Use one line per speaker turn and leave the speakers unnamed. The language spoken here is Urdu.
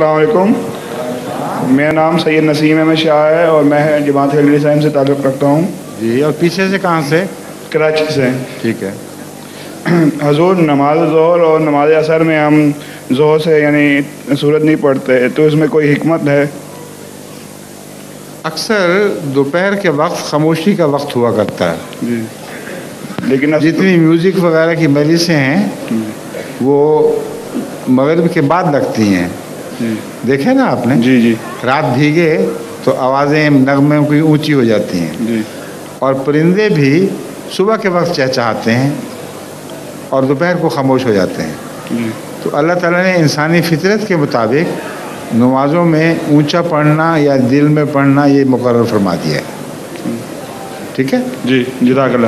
السلام علیکم. میرا نام سید نسیم احمد شاہ ہے اور میں جماعت اہل اسلام سے تعلق رکھتا ہوں.
جی. اور پیچھے سے کہاں سے؟
کراچی سے.
ٹھیک ہے.
حضور نماز ظہر اور نماز عصر میں ہم ظہر سے یعنی سورت نہیں پڑھتے، تو اس میں کوئی حکمت ہے؟
اکثر دوپہر کے وقت خاموشی کا وقت ہوا کرتا ہے.
جی. لیکن
جتنی میوزک وغیرہ کی مجلسیں ہیں وہ مغرب کے بعد لگتی ہیں.
جی.
دیکھیں نا آپ نے.
جی جی.
رات بھیگے تو آوازیں نغمے کی اونچی ہو جاتی ہیں.
جی.
اور پرندے بھی صبح کے وقت چہچہاتے ہیں اور دوپہر کو خاموش ہو جاتے ہیں.
جی.
تو اللہ تعالیٰ نے انسانی فطرت کے مطابق نمازوں میں اونچا پڑھنا یا دل میں پڑھنا یہ مقرر فرما دیا ہے. ٹھیک ہے.
جی. جزاک اللہ.